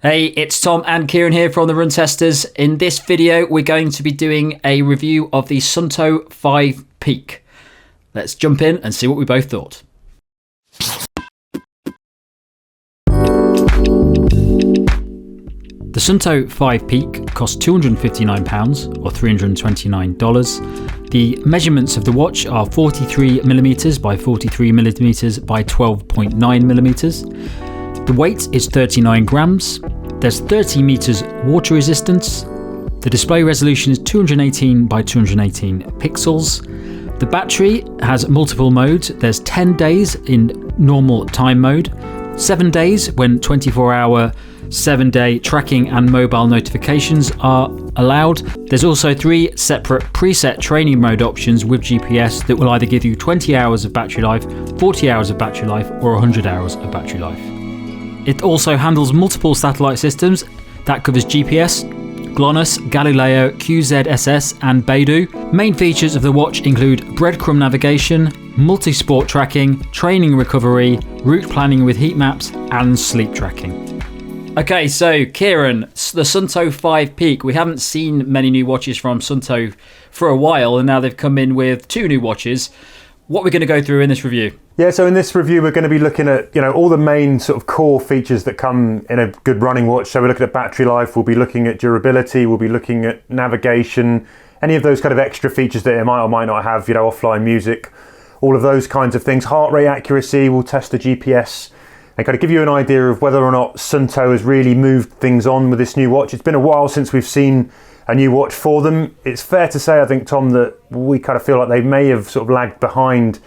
Hey, it's Tom and Kieran here from the Run Testers. In this video, we're going to be doing a review of the Suunto 5 Peak. Let's jump in and see what we both thought. The Suunto 5 Peak costs £259 or $329. The measurements of the watch are 43mm by 43mm by 12.9mm. The weight is 39 grams. There's 30 meters water resistance. The display resolution is 218 by 218 pixels. The battery has multiple modes. There's 10 days in normal time mode, 7 days when 24-hour 7-day tracking and mobile notifications are allowed. There's also 3 separate preset training mode options with GPS that will either give you 20 hours of battery life, 40 hours of battery life, or 100 hours of battery life. It also handles multiple satellite systems. That covers GPS, GLONASS, Galileo, QZSS and Beidou. Main features of the watch include breadcrumb navigation, multi-sport tracking, training recovery, route planning with heat maps and sleep tracking. Okay, so Kieran, the Suunto 5 Peak. We haven't seen many new watches from Suunto for a while, and now they've come in with 2 new watches. What we're going to go through in this review? Yeah, so in this review, we're going to be looking at, all the main sort of core features that come in a good running watch. So we're looking at battery life, we'll be looking at durability, we'll be looking at navigation, any of those kind of extra features that it might or might not have, offline music, all of those kinds of things. Heart rate accuracy, we'll test the GPS and kind of give you an idea of whether or not Suunto has really moved things on with this new watch. It's been a while since we've seen a new watch for them. It's fair to say, I think, Tom, that we kind of feel like they may have sort of lagged behind,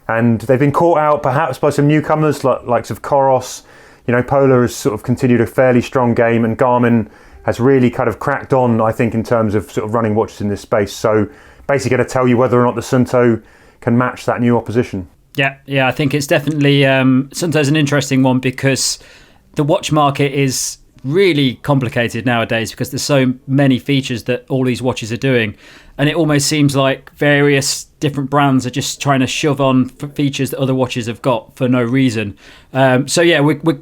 and they've been caught out perhaps by some newcomers likes of Coros. Polar has sort of continued a fairly strong game, and Garmin has really kind of cracked on, I think, in terms of sort of running watches in this space. So basically going to tell you whether or not the Suunto can match that new opposition. Yeah, I think it's definitely Suunto's an interesting one because the watch market is really complicated nowadays because there's so many features that all these watches are doing, and it almost seems like various different brands are just trying to shove on features that other watches have got for no reason. So yeah, let's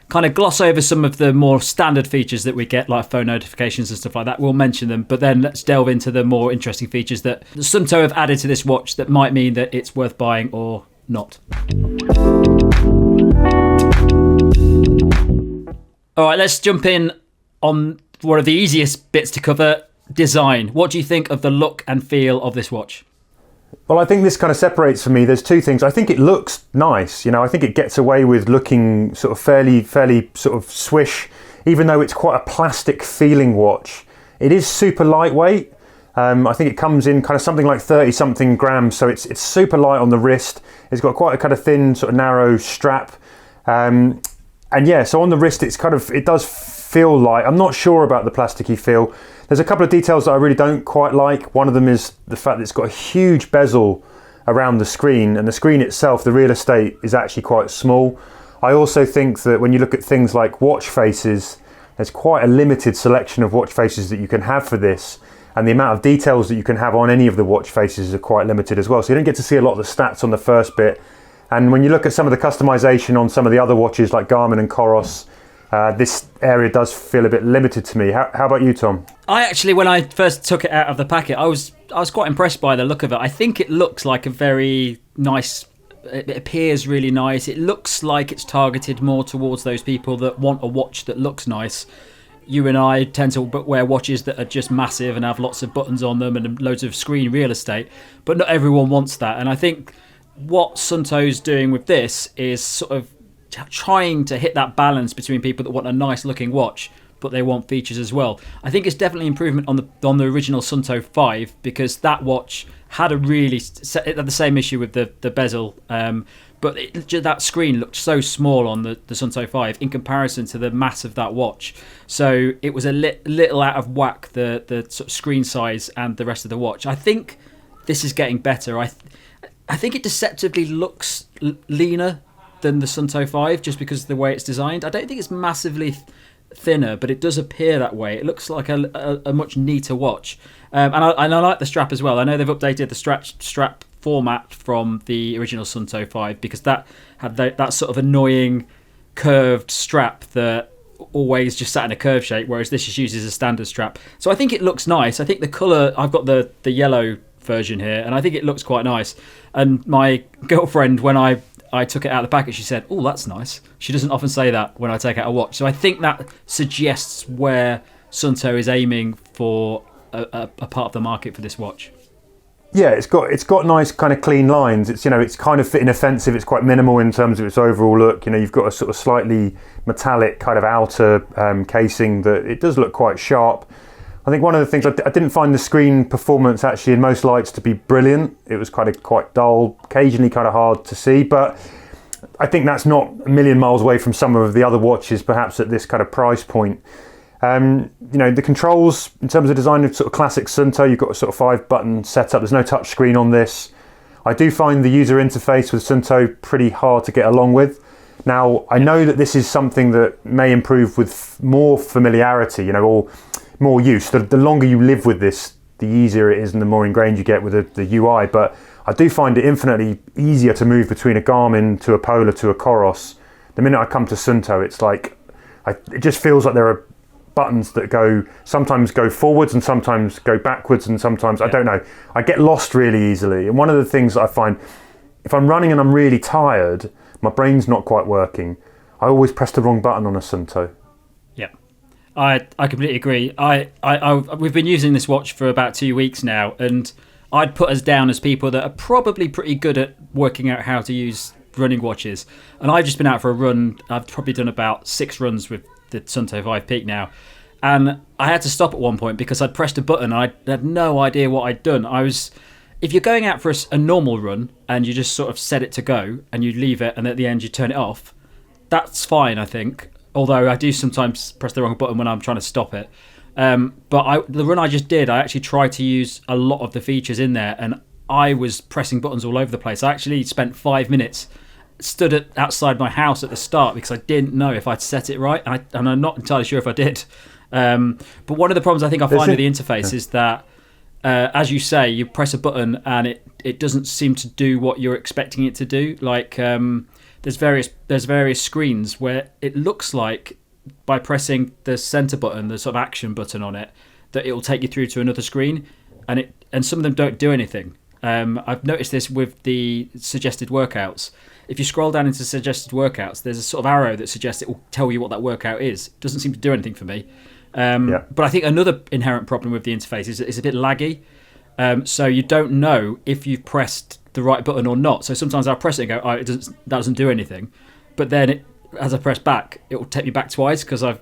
kind of gloss over some of the more standard features that we get, like phone notifications and stuff like that. We'll mention them, but then let's delve into the more interesting features that Suunto have added to this watch that might mean that it's worth buying or not. All right, let's jump in on one of the easiest bits to cover, design. What do you think of the look and feel of this watch? Well, I think this kind of separates for me. There's 2 things. I think it looks nice. I think it gets away with looking sort of fairly sort of swish, even though it's quite a plastic feeling watch. It is super lightweight. I think it comes in kind of something like 30 something grams. So it's super light on the wrist. It's got quite a kind of thin sort of narrow strap. And yeah, so on the wrist, it does feel light. I'm not sure about the plasticky feel. There's a couple of details that I really don't quite like. One of them is the fact that it's got a huge bezel around the screen, and the screen itself, the real estate, is actually quite small. I also think that when you look at things like watch faces, there's quite a limited selection of watch faces that you can have for this, and the amount of details that you can have on any of the watch faces are quite limited as well. So you don't get to see a lot of the stats on the first bit. And when you look at some of the customization on some of the other watches like Garmin and Coros, this area does feel a bit limited to me. How about you, Tom? I actually, when I first took it out of the packet, I was quite impressed by the look of it. I think it looks like a very nice, it appears really nice. It looks like it's targeted more towards those people that want a watch that looks nice. You and I tend to wear watches that are just massive and have lots of buttons on them and loads of screen real estate, but not everyone wants that. And I think what Suunto's doing with this is sort of trying to hit that balance between people that want a nice looking watch but they want features as well. I think it's definitely improvement on the original Suunto 5, because that watch had it had the same issue with the bezel, but that screen looked so small on the Suunto 5 in comparison to the mass of that watch. So it was a little out of whack, the sort of screen size and the rest of the watch. I think this is getting better. I think it deceptively looks leaner than the Suunto 5 just because of the way it's designed. I don't think it's massively thinner, but it does appear that way. It looks like a much neater watch. And I like the strap as well. I know they've updated the strap format from the original Suunto 5 because that had that sort of annoying curved strap that always just sat in a curve shape, whereas this just uses a standard strap. So I think it looks nice. I think the colour, I've got the yellow version here, and I think it looks quite nice. And my girlfriend, when I took it out of the packet, she said, "Oh, that's nice." She doesn't often say that when I take out a watch. So I think that suggests where Suunto is aiming for a part of the market for this watch. Yeah, it's got nice kind of clean lines. It's it's kind of inoffensive. It's quite minimal in terms of its overall look. You've got a sort of slightly metallic kind of outer casing that it does look quite sharp. I think one of the things I didn't find the screen performance actually in most lights to be brilliant. It was kind of quite dull, occasionally kind of hard to see, but I think that's not a million miles away from some of the other watches, perhaps at this kind of price point. The controls in terms of design of sort of classic Suunto, you've got a sort of 5-button setup. There's no touch screen on this. I do find the user interface with Suunto pretty hard to get along with. Now, I know that this is something that may improve with more familiarity, or more use. The longer you live with this, the easier it is and the more ingrained you get with the UI. But I do find it infinitely easier to move between a Garmin to a Polar to a Coros. The minute I come to Suunto, it's like, it just feels like there are buttons that sometimes go forwards and sometimes go backwards and sometimes, I don't know. I get lost really easily. And one of the things that I find, if I'm running and I'm really tired, my brain's not quite working, I always press the wrong button on a Suunto. Yeah, I completely agree. We've been using this watch for about 2 weeks now, and I'd put us down as people that are probably pretty good at working out how to use running watches. And I've just been out for a run. I've probably done about 6 runs with the Suunto 5 Peak now, and I had to stop at one point because I'd pressed a button and I had no idea what I'd done. If you're going out for a normal run and you just sort of set it to go and you leave it and at the end you turn it off, that's fine, I think. Although I do sometimes press the wrong button when I'm trying to stop it. But the run I just did, I actually tried to use a lot of the features in there, and I was pressing buttons all over the place. I actually spent 5 minutes stood outside my house at the start because I didn't know if I'd set it right, and I'm not entirely sure if I did. But one of the problems I think I find with the interface is that, as you say, you press a button and it doesn't seem to do what you're expecting it to do. Like there's various screens where it looks like by pressing the center button, the sort of action button on it, that it will take you through to another screen, and some of them don't do anything. I've noticed this with the suggested workouts. If you scroll down into suggested workouts, there's a sort of arrow that suggests it will tell you what that workout is. It doesn't seem to do anything for me. But I think another inherent problem with the interface is it's a bit laggy. So you don't know if you've pressed the right button or not. So sometimes I'll press it and go, that doesn't do anything. But then as I press back, it will take me back twice because I've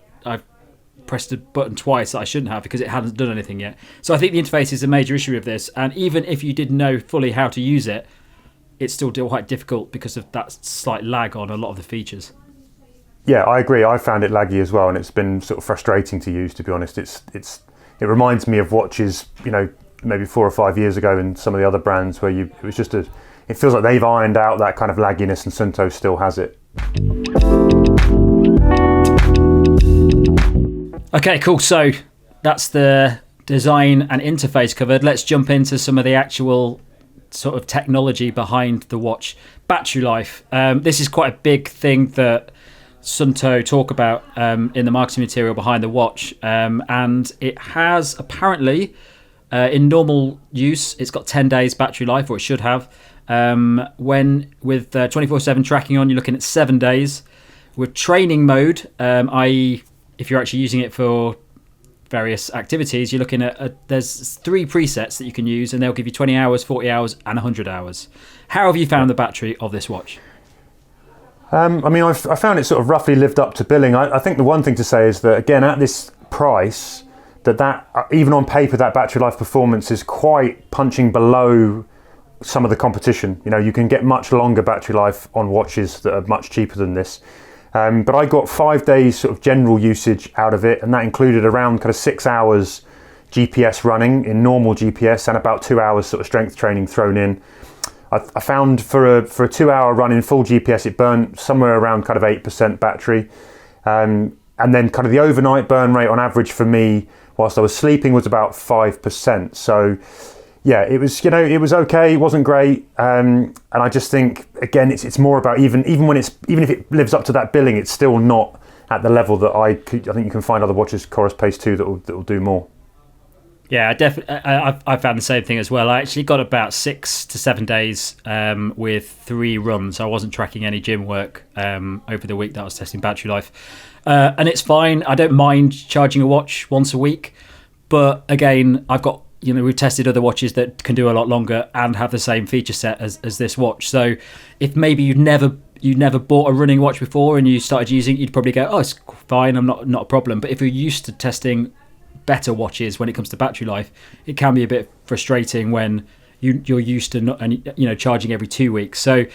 pressed a button twice that I shouldn't have because it hasn't done anything yet. So I think the interface is a major issue with this. And even if you did know fully how to use it, it's still quite difficult because of that slight lag on a lot of the features. Yeah, I agree. I found it laggy as well, and it's been sort of frustrating to use, to be honest. It reminds me of watches, maybe 4 or 5 years ago in some of the other brands where it feels like they've ironed out that kind of lagginess, and Suunto still has it. Okay, cool. So that's the design and interface covered. Let's jump into some of the actual sort of technology behind the watch. Battery life. This is quite a big thing that Suunto talk about in the marketing material behind the watch, and it has apparently in normal use it's got 10 days battery life, or it should have. When with 24/7 tracking on, you're looking at 7 days. With training mode, i.e. if you're actually using it for various activities, you're looking at there's 3 presets that you can use, and they'll give you 20 hours, 40 hours and 100 hours. How have you found the battery of this watch? I found it sort of roughly lived up to billing. I think the one thing to say is that, again, at this price, that even on paper, that battery life performance is quite punching below some of the competition. You can get much longer battery life on watches that are much cheaper than this. But I got 5 days sort of general usage out of it, and that included around kind of 6 hours GPS running in normal GPS and about 2 hours sort of strength training thrown in. I found for a 2-hour run in full GPS, it burned somewhere around kind of 8% battery. And then kind of the overnight burn rate on average for me, whilst I was sleeping, was about 5%. So, Yeah, it was, it was okay. It wasn't great, and I just think again, it's more about even if it lives up to that billing, it's still not at the level that I think you can find other watches, Coros Pace 2, that will do more. Yeah, I found the same thing as well. I actually got about 6 to 7 days with 3 runs. I wasn't tracking any gym work over the week that I was testing battery life, and it's fine. I don't mind charging a watch once a week, but again, I've got. We've tested other watches that can do a lot longer and have the same feature set as this watch. So if maybe you'd never bought a running watch before and you started using it, you'd probably go, oh, it's fine, I'm not a problem. But if you're used to testing better watches when it comes to battery life, it can be a bit frustrating when you're used to charging every 2 weeks. So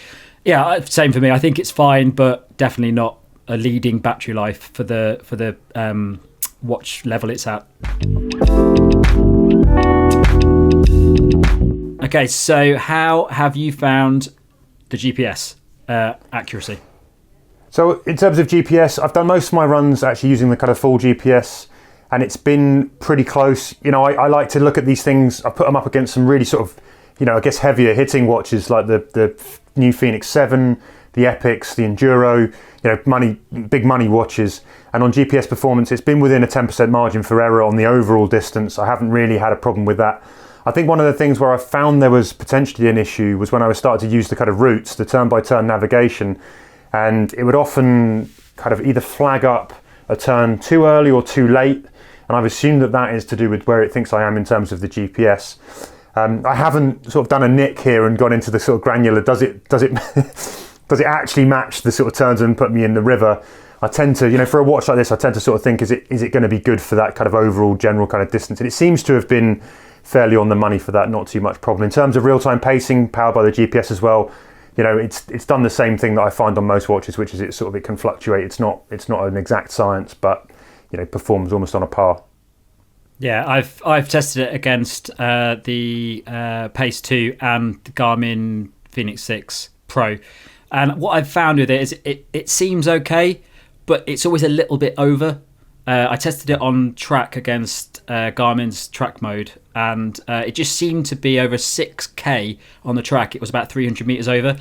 yeah, same for me. I think it's fine, but definitely not a leading battery life for the watch level it's at. Okay, so how have you found the GPS accuracy? So in terms of GPS, I've done most of my runs actually using the kind of full GPS, and it's been pretty close. I like to look at these things. I put them up against some really sort of, I guess heavier hitting watches like the new Phoenix 7, the Epics, the Enduro, big money watches. And on GPS performance, it's been within a 10% margin for error on the overall distance. I haven't really had a problem with that. I think one of the things where I found there was potentially an issue was when I was starting to use the kind of routes, the turn-by-turn navigation, and it would often kind of either flag up a turn too early or too late, and I've assumed that is to do with where it thinks I am in terms of the GPS. I haven't sort of done a nick here and gone into the sort of granular, does it does it actually match the sort of turns and put me in the river? I tend to, for a watch like this, I tend to sort of think, is it going to be good for that kind of overall general kind of distance? And it seems to have been fairly on the money for that, not too much problem. In terms of real-time pacing, powered by the GPS as well, it's done the same thing that I find on most watches, which is it can fluctuate. It's not an exact science, but performs almost on a par. Yeah, I've tested it against the Pace 2 and the Garmin Fenix 6 Pro, and what I've found with it is it seems okay, but it's always a little bit over. I tested it on track against Garmin's track mode, and it just seemed to be over 6k on the track. It was about 300 meters over,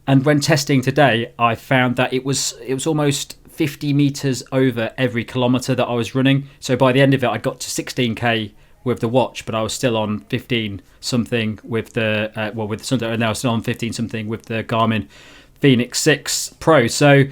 and when testing today, I found that it was almost 50 meters over every kilometer that I was running. So by the end of it, I got to 16k with the watch, but I was still on 15 something with the with the Suunto, and I was still on 15 something with the Garmin Fenix 6 Pro. So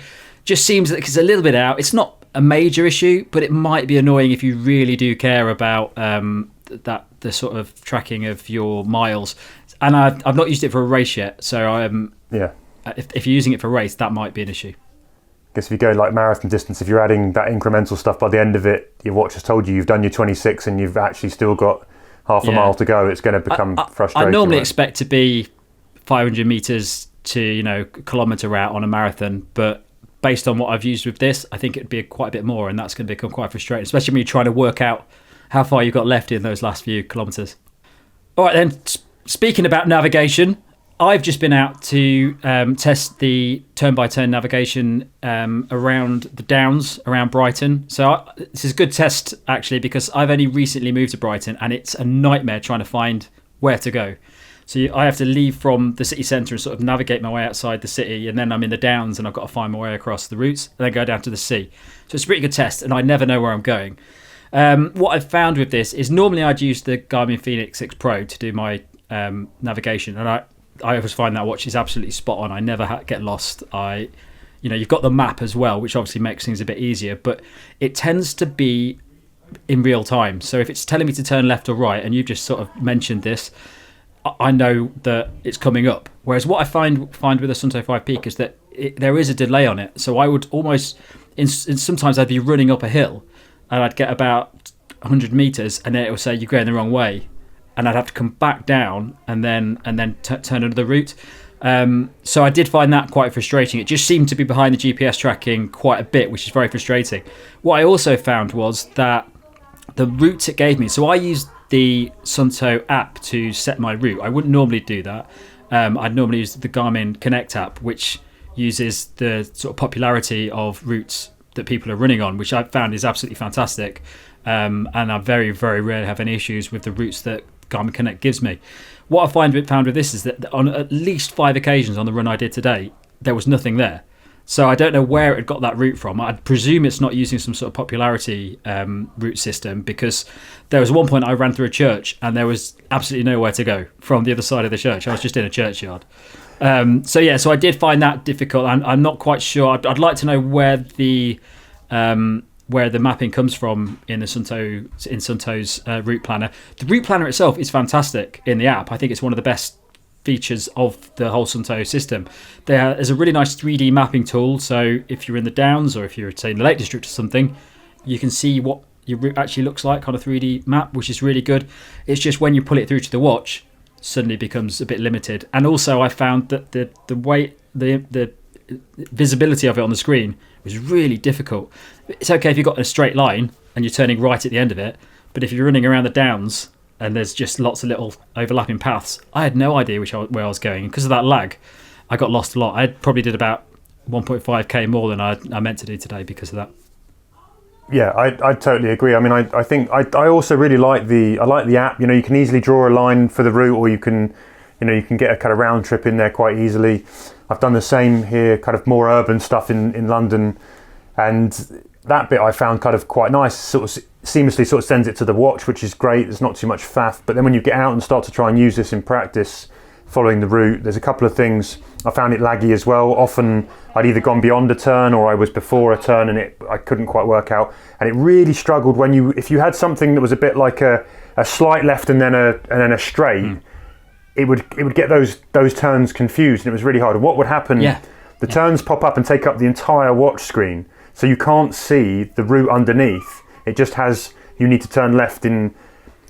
just seems like it's a little bit out. It's not a major issue, but it might be annoying if you really do care about the sort of tracking of your miles. And I've not used it for a race yet, so if you're using it for a race, that might be an issue. I guess if you go like marathon distance, if you're adding that incremental stuff, by the end of it, your watch has told you've done your 26 and you've actually still got half a mile to go, it's going to become frustrating. I normally expect to be 500 meters to kilometer out on a marathon, but based on what I've used with this, I think it'd be quite a bit more, and that's going to become quite frustrating, especially when you're trying to work out how far you've got left in those last few kilometres. All right then, speaking about navigation, I've just been out to test the turn-by-turn navigation around the Downs, around Brighton. So this is a good test, actually, because I've only recently moved to Brighton, and it's a nightmare trying to find where to go. So I have to leave from the city centre and sort of navigate my way outside the city, and then I'm in the Downs and I've got to find my way across the routes and then go down to the sea. So it's a pretty good test, and I never know where I'm going. What I've found with this is normally I'd use the Garmin Fenix 6 Pro to do my navigation, and I always find that watch is absolutely spot on. I never get lost. You've got the map as well, which obviously makes things a bit easier, but it tends to be in real time. So if it's telling me to turn left or right, and you've just sort of mentioned this, I know that it's coming up. Whereas what I find with the Suunto 5 Peak is that there is a delay on it. So I would almost, sometimes I'd be running up a hill and I'd get about 100 meters and then it will say you're going the wrong way, and I'd have to come back down and then turn another route. So I did find that quite frustrating. It just seemed to be behind the GPS tracking quite a bit, which is very frustrating. What I also found was that the routes it gave me, so I used the Suunto app to set my route. I wouldn't normally do that. I'd normally use the Garmin Connect app, which uses the sort of popularity of routes that people are running on, which I've found is absolutely fantastic. And I very, very rarely have any issues with the routes that Garmin Connect gives me. What I found with this is that on at least 5 occasions on the run I did today, there was nothing there. So I don't know where it got that route from. I'd presume it's not using some sort of popularity route system, because there was one point I ran through a church and there was absolutely nowhere to go from the other side of the church. I was just in a churchyard. So I did find that difficult. I'm not quite sure. I'd like to know where the mapping comes from in Suunto's route planner. The route planner itself is fantastic in the app. I think it's one of the best features of the whole Suunto system. There's a really nice 3D mapping tool, so if you're in the Downs or if you're, say, in the Lake District or something, you can see what your route actually looks like on a 3D map, which is really good. It's just when you pull it through to the watch, suddenly becomes a bit limited. And also I found that the visibility of it on the screen was really difficult. It's okay if you've got a straight line and you're turning right at the end of it, but if you're running around the Downs and there's just lots of little overlapping paths, I had no idea where I was going. And because of that lag, I got lost a lot. I probably did about 1.5k more than I meant to do today because of that. Yeah, I totally agree. I mean, I think I also really like the app. You can easily draw a line for the route, or you can get a kind of round trip in there quite easily. I've done the same here, kind of more urban stuff in London, and that bit I found kind of quite nice. Sort of seamlessly sort of sends it to the watch, which is great. There's not too much faff. But then when you get out and start to try and use this in practice, following the route, there's a couple of things. I found it laggy as well. Often I'd either gone beyond a turn or I was before a turn, and I couldn't quite work out. And it really struggled if you had something that was a bit like a slight left and then a straight. It would get those turns confused, and it was really hard. And what would happen? The turns pop up and take up the entire watch screen, so you can't see the route underneath. It just has, you need to turn left in.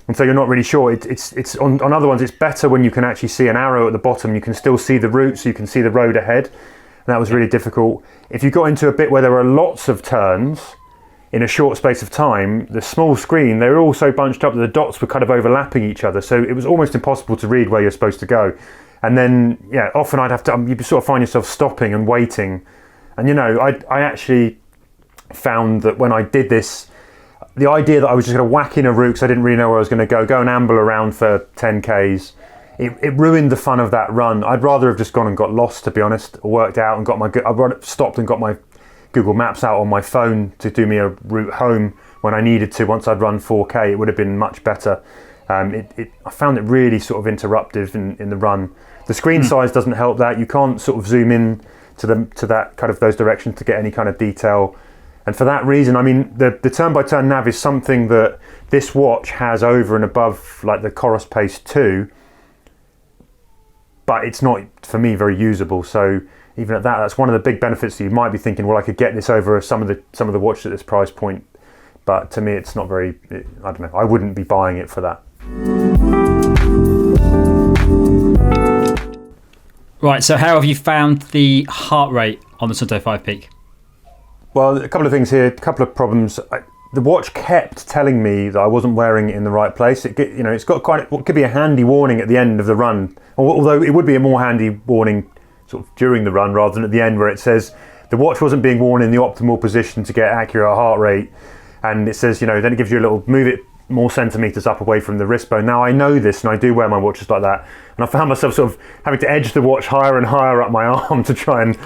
And so you're not really sure. It's on other ones, it's better when you can actually see an arrow at the bottom. You can still see the route, so you can see the road ahead. And that was really difficult. If you got into a bit where there were lots of turns in a short space of time, the small screen, they were all so bunched up that the dots were kind of overlapping each other. So it was almost impossible to read where you're supposed to go. And then, often I'd have to, you sort of find yourself stopping and waiting. And, I actually found that when I did this, the idea that I was just going to whack in a route because I didn't really know where I was going to go and amble around for 10Ks, it ruined the fun of that run. I'd rather have just gone and got lost, to be honest, or worked out and I'd stopped and got my Google Maps out on my phone to do me a route home when I needed to. Once I'd run 4K, it would have been much better. I found it really sort of interruptive in the run. The screen size doesn't help that. You can't sort of zoom in to that kind of those directions to get any kind of detail. And for that reason, I mean, the turn-by-turn nav is something that this watch has over and above, like the Coros Pace 2, but it's not, for me, very usable. So even at that, that's one of the big benefits that you might be thinking, well, I could get this over some of the watches at this price point. But to me, it's not very, I don't know, I wouldn't be buying it for that. Right, so how have you found the heart rate on the Suunto 5 Peak? Well, a couple of things here, a couple of problems. The watch kept telling me that I wasn't wearing it in the right place. It's got what could be a handy warning at the end of the run, although it would be a more handy warning sort of during the run rather than at the end, where it says the watch wasn't being worn in the optimal position to get accurate heart rate. And it says, then it gives you a little, move it more centimetres up away from the wrist bone. Now I know this, and I do wear my watches like that. And I found myself sort of having to edge the watch higher and higher up my arm to try and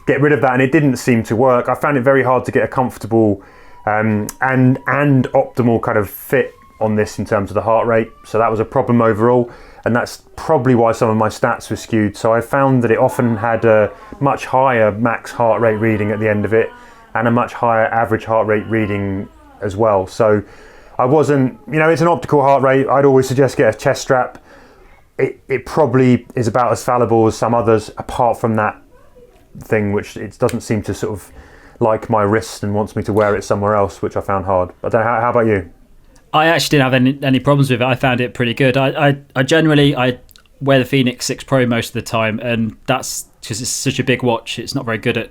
get rid of that, and it didn't seem to work. I found it very hard to get a comfortable and optimal kind of fit on this in terms of the heart rate. So that was a problem overall, and that's probably why some of my stats were skewed. So I found that it often had a much higher max heart rate reading at the end of it and a much higher average heart rate reading as well. So I wasn't, it's an optical heart rate. I'd always suggest get a chest strap. It probably is about as fallible as some others, apart from that thing which it doesn't seem to sort of like my wrist and wants me to wear it somewhere else, which I found hard. I don't know, how about you? I actually didn't have any problems with it. I found it pretty good. I generally wear the Phoenix 6 Pro most of the time, and that's because it's such a big watch. It's not very good at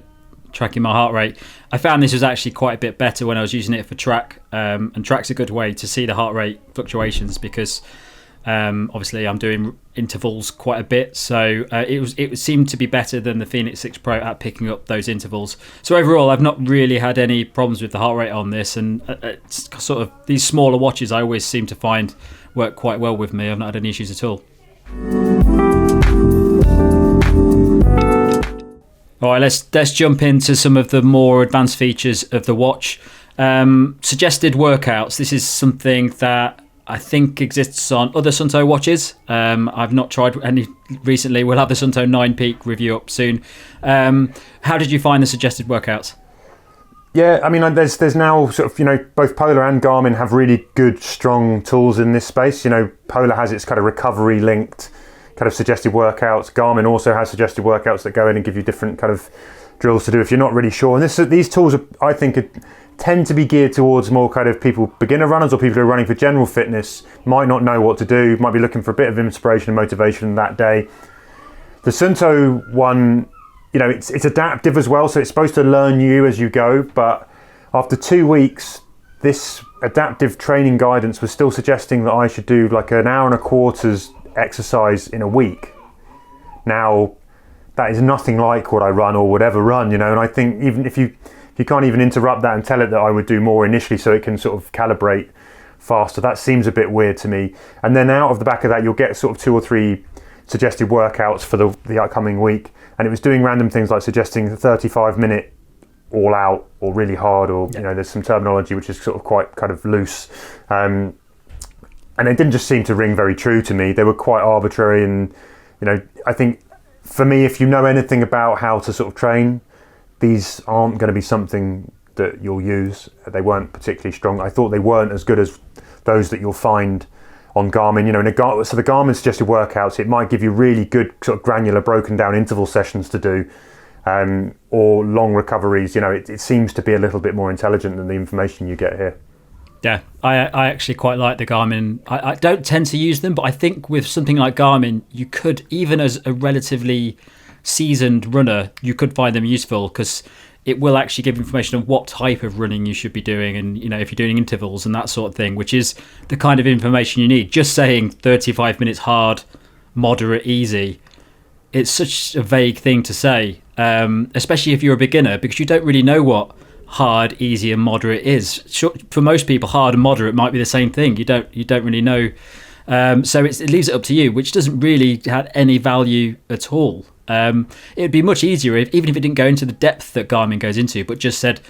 tracking my heart rate. I found this was actually quite a bit better when I was using it for track, and track's a good way to see the heart rate fluctuations, because Obviously, I'm doing intervals quite a bit, so it seemed to be better than the Phoenix 6 Pro at picking up those intervals. So overall, I've not really had any problems with the heart rate on this, and it's sort of these smaller watches I always seem to find work quite well with me. I've not had any issues at all. All right, let's jump into some of the more advanced features of the watch. Suggested workouts. This is something that I think exists on other Suunto watches. I've not tried any recently. We'll have the Suunto 9 Peak review up soon. How did you find the suggested workouts? Yeah, I mean, there's now sort of, both Polar and Garmin have really good, strong tools in this space. Polar has its kind of recovery linked kind of suggested workouts. Garmin also has suggested workouts that go in and give you different kind of drills to do if you're not really sure. And these tools, I think, tend to be geared towards more kind of beginner runners or people who are running for general fitness, might not know what to do, might be looking for a bit of inspiration and motivation that day. The Suunto one, it's adaptive as well, so it's supposed to learn you as you go, but after 2 weeks, this adaptive training guidance was still suggesting that I should do like an hour and a quarter's exercise in a week. Now, that is nothing like what I run or would ever run, and I think even if you can't even interrupt that and tell it that I would do more initially so it can sort of calibrate faster, that seems a bit weird to me. And then out of the back of that, you'll get sort of 2 or 3 suggested workouts for the upcoming week, and it was doing random things like suggesting a 35-minute all out or really hard, or there's some terminology which is sort of quite kind of loose, and it didn't just seem to ring very true to me. They were quite arbitrary, and I think for me, if you know anything about how to sort of train, these aren't going to be something that you'll use. They weren't particularly strong. I thought they weren't as good as those that you'll find on Garmin. So the Garmin suggested workouts, it might give you really good sort of granular broken down interval sessions to do, or long recoveries. It seems to be a little bit more intelligent than the information you get here. Yeah, I actually quite like the Garmin. I don't tend to use them, but I think with something like Garmin, you could, even as a relatively seasoned runner, you could find them useful, because it will actually give information on what type of running you should be doing, and if you're doing intervals and that sort of thing, which is the kind of information you need. Just saying 35 minutes hard, moderate, easy, it's such a vague thing to say, especially if you're a beginner, because you don't really know what hard, easy and moderate is. Sure, for most people, hard and moderate might be the same thing. You don't really know, so it leaves it up to you, which doesn't really have any value at all. It would be much easier even if it didn't go into the depth that Garmin goes into, but just said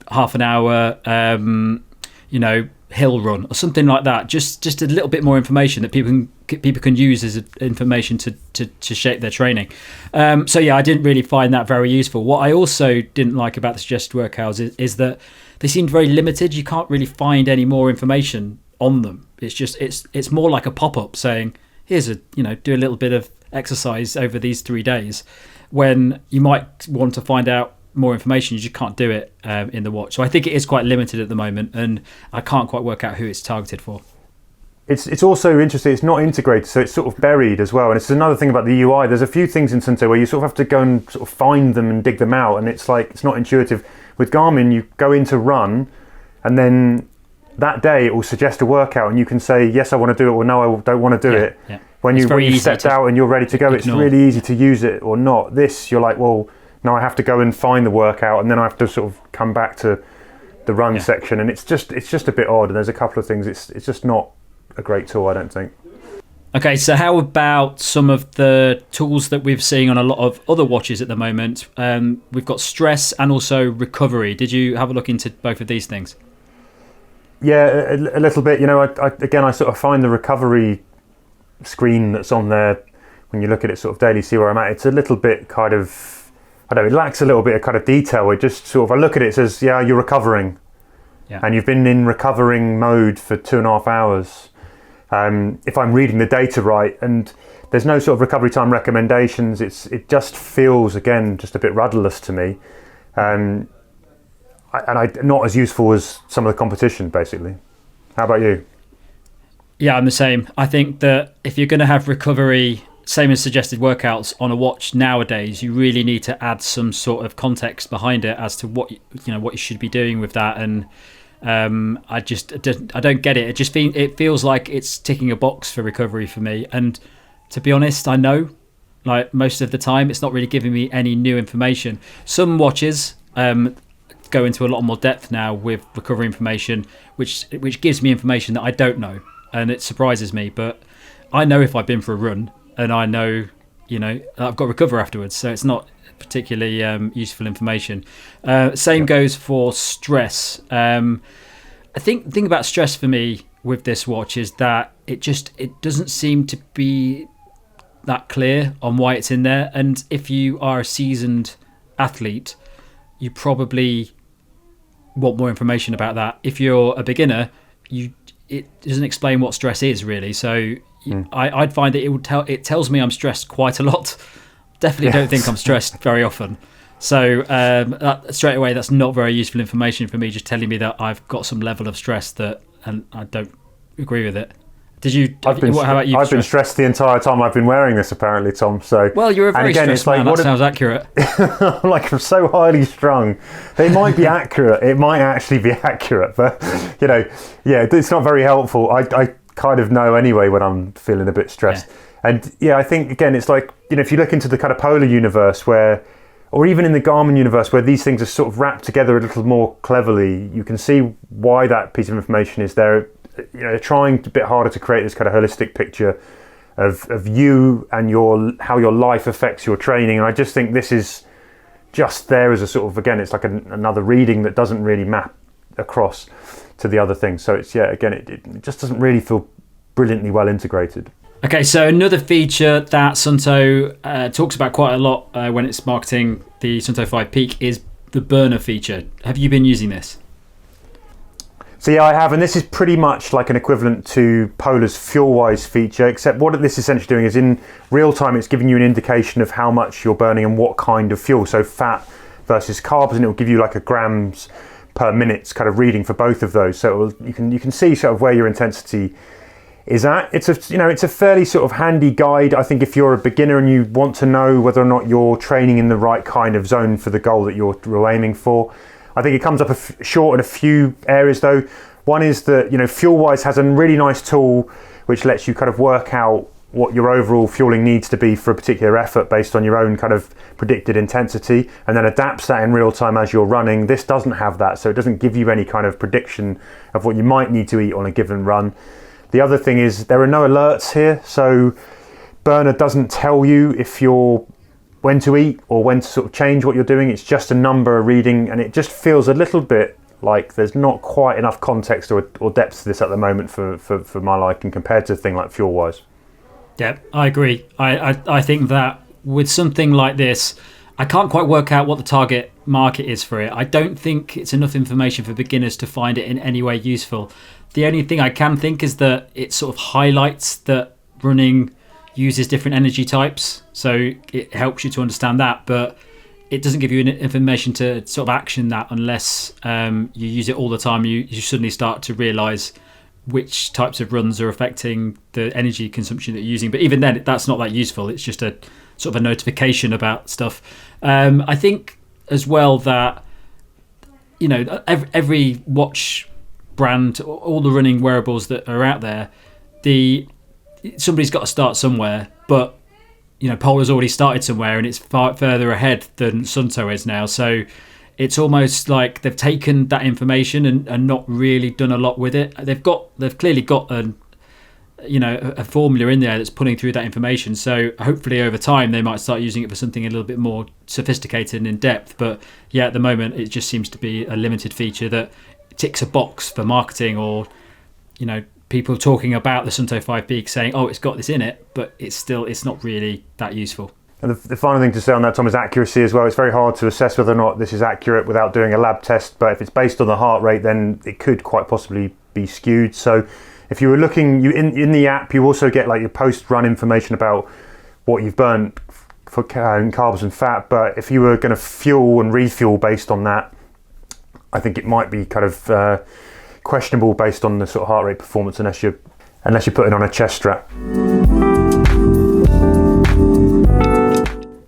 half an hour hill run or something like that, just a little bit more information that people can use as information to shape their training. So yeah, I didn't really find that very useful. What I also didn't like about the suggested workouts is that they seemed very limited. You can't really find any more information on them. It's just it's more like a pop-up saying, here's do a little bit of exercise over these 3 days, when you might want to find out more information. You just can't do it in the watch. So I think it is quite limited at the moment, and I can't quite work out who it's targeted for. It's also interesting, it's not integrated, so it's sort of buried as well. And it's another thing about the UI. There's a few things in Suunto where you sort of have to go and sort of find them and dig them out, and it's like it's not intuitive. With Garmin, you go into run, and then that day it will suggest a workout, and you can say, yes, I want to do it, or no, I don't want to do it. Yeah. When you've stepped out and you're ready to go, it's really easy to use it or not. This, you're like, well, no, I have to go and find the workout, and then I have to sort of come back to the run section, and it's just a bit odd. And there's a couple of things. It's just not a great tool, I don't think. Okay, so how about some of the tools that we've seen on a lot of other watches at the moment? We've got stress and also recovery. Did you have a look into both of these things? Yeah, a little bit. I sort of find the recovery screen that's on there, when you look at it sort of daily, see where I'm at, it's a little bit kind of, it lacks a little bit of kind of detail. It just sort of, I look at it, it says, yeah, you're recovering. Yeah. And you've been in recovering mode for 2.5 hours. If I'm reading the data right, and there's no sort of recovery time recommendations, it just feels, again, just a bit rudderless to me. Not as useful as some of the competition, basically. How about you? Yeah, I'm the same. I think that if you're going to have recovery, same as suggested workouts on a watch nowadays, you really need to add some sort of context behind it as to what you should be doing with that. And I don't get it. It feels like it's ticking a box for recovery for me. And to be honest, I know, like most of the time, it's not really giving me any new information. Some watches go into a lot more depth now with recovery information, which gives me information that I don't know, and it surprises me. But I know if I've been for a run, and I know, I've got to recover afterwards, so it's not particularly useful information. Same goes for stress. I think the thing about stress for me with this watch is that it doesn't seem to be that clear on why it's in there. And if you are a seasoned athlete, you probably want more information about that. If you're a beginner, it doesn't explain what stress is really. So I'd find that it tells me I'm stressed quite a lot. Definitely don't think I'm stressed very often. So straight away, that's not very useful information for me, just telling me that I've got some level of stress and I don't agree with it. How about you? I've been stressed the entire time I've been wearing this, apparently, Tom. So well, you're a very stressed man. That sounds accurate. I'm so highly strung. They might be accurate. It might actually be accurate, but it's not very helpful. I kind of know anyway when I'm feeling a bit stressed. Yeah. And I think again, it's like if you look into the kind of polar universe or even in the Garmin universe, where these things are sort of wrapped together a little more cleverly, you can see why that piece of information is there. They're trying a bit harder to create this kind of holistic picture of you and how your life affects your training. And I just think this is just there as a sort of, again, it's like another reading that doesn't really map across to the other things. So it's, it just doesn't really feel brilliantly well integrated. Okay, so another feature that Suunto talks about quite a lot when it's marketing the Suunto 5 Peak is the burner feature. Have you been using this? So I have, and this is pretty much like an equivalent to Polar's FuelWise feature, except what this is essentially doing is in real time it's giving you an indication of how much you're burning and what kind of fuel, so fat versus carbs, and it will give you like a grams per minute kind of reading for both of those. So you can see sort of where your intensity is at. It's a fairly sort of handy guide, I think, if you're a beginner and you want to know whether or not you're training in the right kind of zone for the goal that you're aiming for. I think it comes up short in a few areas though. One is that FuelWise has a really nice tool which lets you kind of work out what your overall fueling needs to be for a particular effort based on your own kind of predicted intensity, and then adapts that in real time as you're running. This doesn't have that, so it doesn't give you any kind of prediction of what you might need to eat on a given run. The other thing is there are no alerts here, so Burner doesn't tell you if you're when to eat or when to sort of change what you're doing. It's just a number, a reading, and it just feels a little bit like there's not quite enough context or depth to this at the moment for my liking compared to a thing like FuelWise. Yeah, I agree. I think that with something like this, I can't quite work out what the target market is for it. I don't think it's enough information for beginners to find it in any way useful. The only thing I can think is that it sort of highlights that running uses different energy types, so it helps you to understand that, but it doesn't give you information to sort of action that unless you use it all the time. You suddenly start to realise which types of runs are affecting the energy consumption that you're using. But even then, that's not that useful. It's just a sort of a notification about stuff. I think as well that every watch brand, all the running wearables that are out there, somebody's got to start somewhere, but Polar's already started somewhere and it's far further ahead than Suunto is now. So it's almost like they've taken that information and not really done a lot with it. They've clearly got a formula in there that's pulling through that information. So hopefully over time they might start using it for something a little bit more sophisticated and in depth. But yeah, at the moment it just seems to be a limited feature that ticks a box for marketing, or people talking about the Suunto 5 Peak saying, oh, it's got this in it, but it's not really that useful. And the final thing to say on that, Tom, is accuracy as well. It's very hard to assess whether or not this is accurate without doing a lab test, but if it's based on the heart rate, then it could quite possibly be skewed. So if you were looking, in the app, you also get like your post-run information about what you've burnt for carbs and fat, but if you were going to fuel and refuel based on that, I think it might be kind of questionable based on the sort of heart rate performance unless you're putting on a chest strap.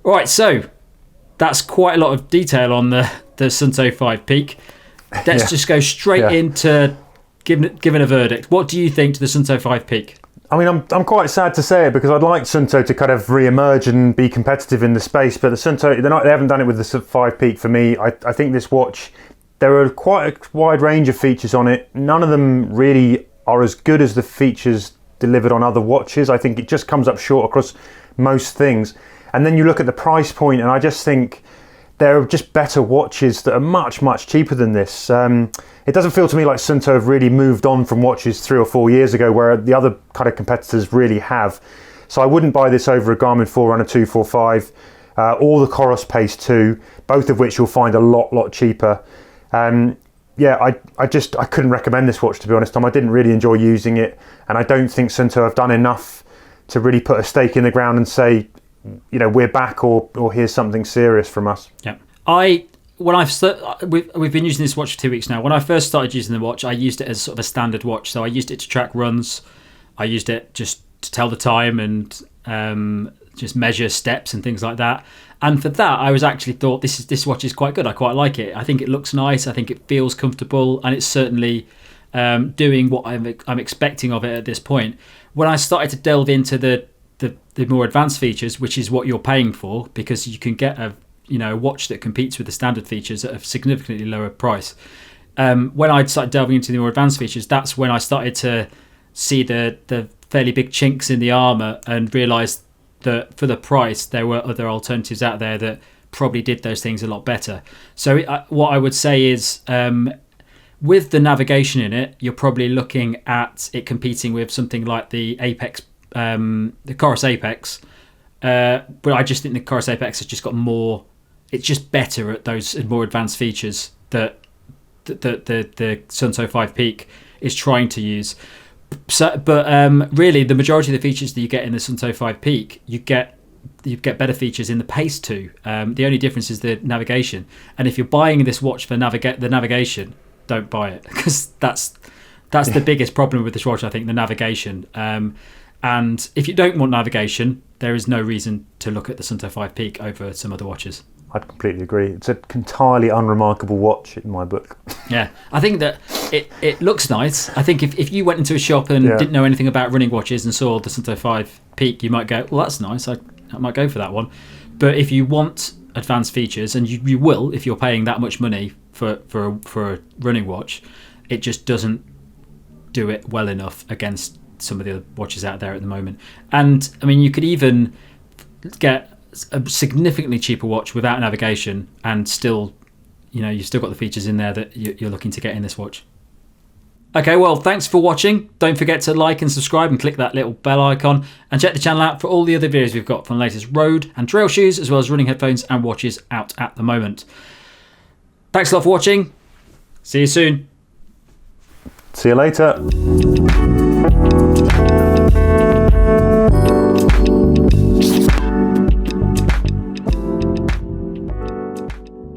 All right, so that's quite a lot of detail on the Suunto 5 Peak. let's just go straight into giving a verdict. What do you think to the Suunto 5 Peak? I mean, I'm quite sad to say it because I'd like Suunto to kind of re-emerge and be competitive in the space, but the Suunto, they haven't done it with the 5 Peak for me. I think this watch, there are quite a wide range of features on it. None of them really are as good as the features delivered on other watches. I think it just comes up short across most things. And then you look at the price point, and I just think there are just better watches that are much, much cheaper than this. It doesn't feel to me like Suunto have really moved on from watches 3 or 4 years ago, where the other kind of competitors really have. So I wouldn't buy this over a Garmin Forerunner 245 or the Coros Pace 2, both of which you'll find a lot cheaper. I couldn't recommend this watch, to be honest, Tom. I didn't really enjoy using it, and I don't think Suunto have done enough to really put a stake in the ground and say, we're back, or here's something serious from us. Yeah, we've been using this watch for 2 weeks now. When I first started using the watch, I used it as sort of a standard watch. So I used it to track runs. I used it just to tell the time and just measure steps and things like that. And for that, I was actually thought this watch is quite good. I quite like it. I think it looks nice. I think it feels comfortable, and it's certainly doing what I'm expecting of it at this point. When I started to delve into the more advanced features, which is what you're paying for, because you can get a watch that competes with the standard features at a significantly lower price. When I started delving into the more advanced features, that's when I started to see the fairly big chinks in the armour and realised that for the price there were other alternatives out there that probably did those things a lot better. So what I would say is, with the navigation in it, you're probably looking at it competing with something like the Apex, the Coros Apex, but I just think the Coros Apex has just got more. It's just better at those more advanced features that the Suunto 5 Peak is trying to use. So, but really, the majority of the features that you get in the Suunto 5 Peak, you get better features in the Pace 2. The only difference is the navigation. And if you're buying this watch for the navigation, don't buy it, because that's the biggest problem with this watch. I think the navigation. And if you don't want navigation, there is no reason to look at the Suunto 5 Peak over some other watches. I'd completely agree. It's an entirely unremarkable watch in my book. Yeah, I think that it looks nice. I think if you went into a shop and didn't know anything about running watches and saw the Suunto 5 Peak, you might go, well, that's nice. I might go for that one. But if you want advanced features, and you will if you're paying that much money for a running watch, it just doesn't do it well enough against some of the other watches out there at the moment. And I mean, you could even get a significantly cheaper watch without navigation, and still, you've still got the features in there that you're looking to get in this watch. Okay, well, thanks for watching. Don't forget to like and subscribe and click that little bell icon, and check the channel out for all the other videos we've got from the latest road and trail shoes, as well as running headphones and watches out at the moment. Thanks a lot for watching. See you soon. See you later.